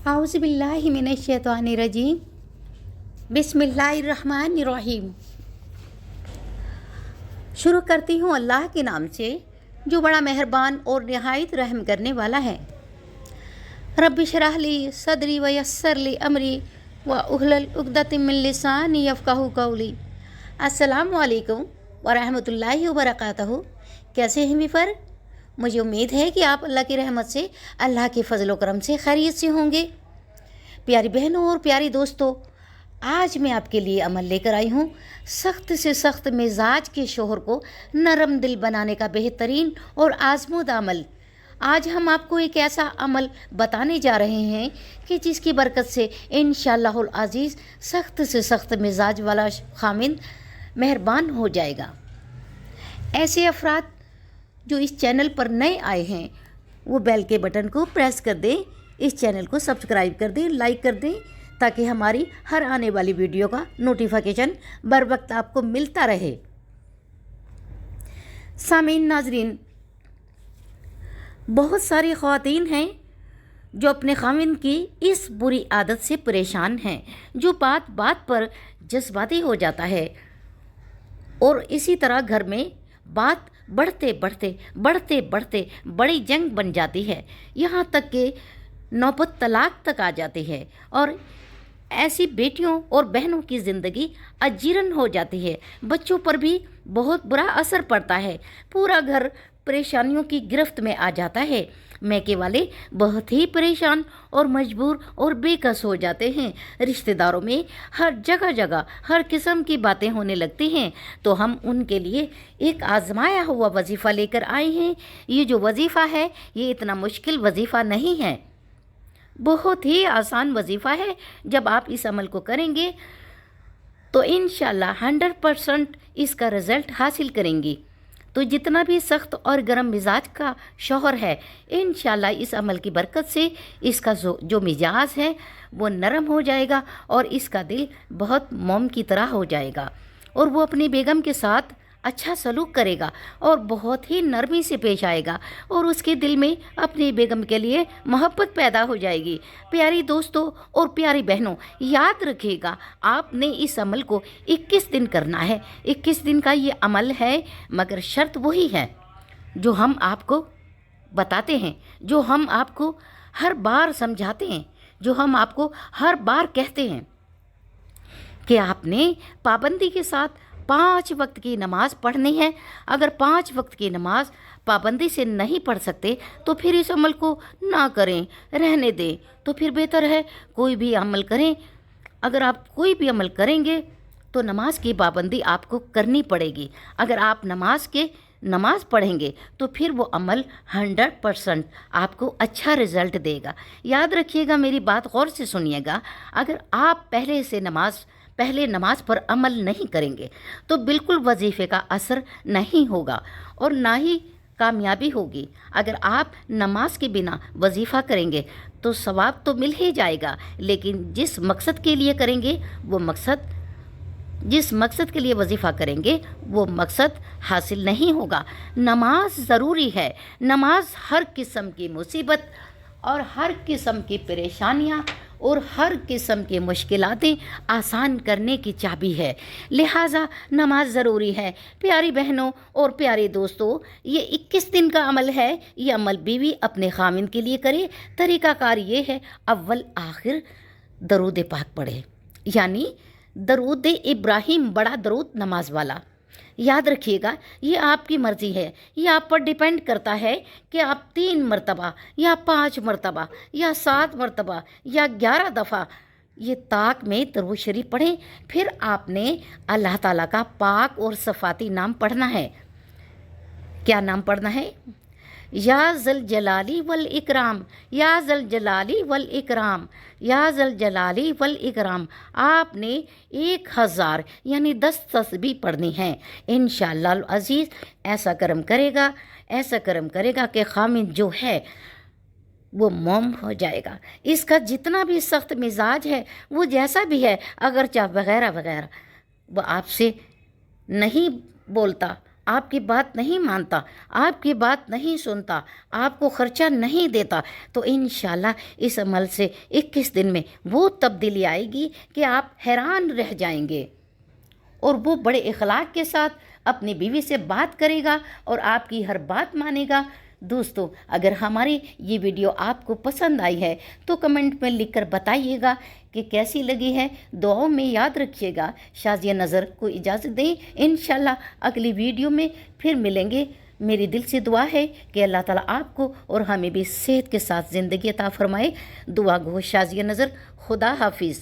औज़ुबिल्लाहि मिनश्शैतानिर्रजीम बिस्मिल्लाहिर्रहमानिर्रहीम। शुरू करती हूँ अल्लाह के नाम से जो बड़ा मेहरबान और निहायत रहम करने वाला है। रब्बि शरह ली सदरी व यस्सर ली अमरी व उहलल उक़दतम मिन लिसानी यफ़क़हू क़ौली। अस्सलामु अलैकुम व रहमतुल्लाहि व बरकातहू। कैसे हैं वीवर? मुझे उम्मीद है कि आप अल्लाह की रहमत से, अल्लाह के फजल व करम से खैरियत से होंगे। प्यारी बहनों और प्यारी दोस्तों, आज मैं आपके लिए अमल लेकर आई हूँ सख्त से सख्त मिजाज के शोहर को नरम दिल बनाने का बेहतरीन और आजमूदा अमल। आज हम आपको एक ऐसा अमल बताने जा रहे हैं कि जिसकी बरकत से इंशाअल्लाहुल अज़ीज़ सख्त से सख्त मिजाज वाला खामिन मेहरबान हो जाएगा। ऐसे अफराद जो इस चैनल पर नए आए हैं वो बेल के बटन को प्रेस कर दें, इस चैनल को सब्सक्राइब कर दें, लाइक कर दें, ताकि हमारी हर आने वाली वीडियो का नोटिफिकेशन बर वक्त आपको मिलता रहे। सामीन नाजरीन, बहुत सारी ख़वातीन हैं जो अपने खाविंद की इस बुरी आदत से परेशान हैं, जो बात बात पर जज्बाती हो जाता है और इसी तरह घर में बात बढ़ते बढ़ते बड़ी जंग बन जाती है, यहाँ तक कि नौबत तलाक तक आ जाती है और ऐसी बेटियों और बहनों की ज़िंदगी अजीरन हो जाती है। बच्चों पर भी बहुत बुरा असर पड़ता है, पूरा घर परेशानियों की गिरफ्त में आ जाता है। मैके वाले बहुत ही परेशान और मजबूर और बेकस हो जाते हैं। रिश्तेदारों में हर जगह हर किस्म की बातें होने लगती हैं, तो हम उनके लिए एक आजमाया हुआ वजीफ़ा लेकर आए हैं। ये जो वजीफ़ा है ये इतना मुश्किल वजीफ़ा नहीं है, बहुत ही आसान वजीफ़ा है। जब आप इस अमल को करेंगे तो इंशाअल्लाह 100% इसका रिज़ल्ट हासिल करेंगी। तो जितना भी सख्त और गर्म मिजाज का शौहर है, इंशाअल्लाह इस अमल की बरकत से इसका जो मिजाज है वो नरम हो जाएगा और इसका दिल बहुत मोम की तरह हो जाएगा और वो अपनी बेगम के साथ अच्छा सलूक करेगा और बहुत ही नरमी से पेश आएगा और उसके दिल में अपनी बेगम के लिए मोहब्बत पैदा हो जाएगी। प्यारी दोस्तों और प्यारी बहनों, याद रखिएगा आपने इस अमल को 21 दिन करना है। 21 दिन का ये अमल है, मगर शर्त वही है जो हम आपको बताते हैं, जो हम आपको हर बार समझाते हैं, जो हम आपको हर बार कहते हैं कि आपने पाबंदी के साथ 5 वक्त की नमाज़ पढ़नी है। अगर 5 वक्त की नमाज़ पाबंदी से नहीं पढ़ सकते तो फिर इस अमल को ना करें, रहने दें। तो फिर बेहतर है कोई भी अमल करें। अगर आप कोई भी अमल करेंगे तो नमाज की पाबंदी आपको करनी पड़ेगी। अगर आप नमाज पढ़ेंगे तो फिर वो अमल 100% आपको अच्छा रिज़ल्ट देगा। याद रखिएगा, मेरी बात गौर से सुनिएगा। अगर आप पहले नमाज पर अमल नहीं करेंगे तो बिल्कुल वजीफ़े का असर नहीं होगा और ना ही कामयाबी होगी। अगर आप नमाज के बिना वजीफ़ा करेंगे तो सवाब तो मिल ही जाएगा, लेकिन जिस मकसद के लिए वजीफ़ा करेंगे वो मकसद हासिल नहीं होगा। नमाज ज़रूरी है। नमाज हर किस्म की मुसीबत और हर किस्म की परेशानियाँ और हर किस्म की मुश्किलातें आसान करने की चाबी है, लिहाजा नमाज ज़रूरी है। प्यारी बहनों और प्यारे दोस्तों, ये 21 दिन का अमल है। ये अमल बीवी अपने खामिन के लिए करे। तरीक़ाकार ये है, अव्वल आखिर दरूद पाक पढ़े, यानी दरूद इब्राहिम, बड़ा दरूद नमाज वाला। याद रखिएगा, ये आपकी मर्ज़ी है, ये आप पर डिपेंड करता है कि आप 3 मरतबा या 5 मरतबा या 7 मरतबा या 11 दफ़ा ये ताक में दरूद शरीफ पढ़ें। फिर आपने अल्लाह ताला का पाक और सफ़ाती नाम पढ़ना है। क्या नाम पढ़ना है? या ज़ल जलाली वल इकराम, या ज़ल जलाली वल इकराम, या ज़ल जलाली वल इकराम। आपने 1000 यानी 10 तस्बीह पढ़नी है। इंशाअल्लाह अज़ीज़ ऐसा करम करेगा कि खामिन जो है वो मोम हो जाएगा। इसका जितना भी सख्त मिजाज है, वो जैसा भी है, अगर चाहे वगैरह वो आपसे नहीं बोलता, آپ کی بات نہیں مانتا، آپ کی بات نہیں سنتا، آپ کو خرچہ نہیں دیتا، تو انشاءاللہ اس عمل سے 21 دن میں وہ تبدیلی آئے گی کہ آپ حیران رہ جائیں گے، اور وہ بڑے اخلاق کے ساتھ اپنی بیوی سے بات کرے گا اور آپ کی ہر بات مانے گا۔ دوستو، اگر ہماری یہ ویڈیو آپ کو پسند آئی ہے تو کمنٹ میں لکھ کر بتائیے گا کہ کیسی لگی ہے۔ دعاؤں میں یاد رکھیے گا۔ شازیہ نظر کو اجازت دیں، انشاءاللہ اگلی ویڈیو میں پھر ملیں گے۔ میری دل سے دعا ہے کہ اللہ تعالیٰ آپ کو اور ہمیں بھی صحت کے ساتھ زندگی عطا فرمائے۔ دعا گو شازیہ نظر، خدا حافظ۔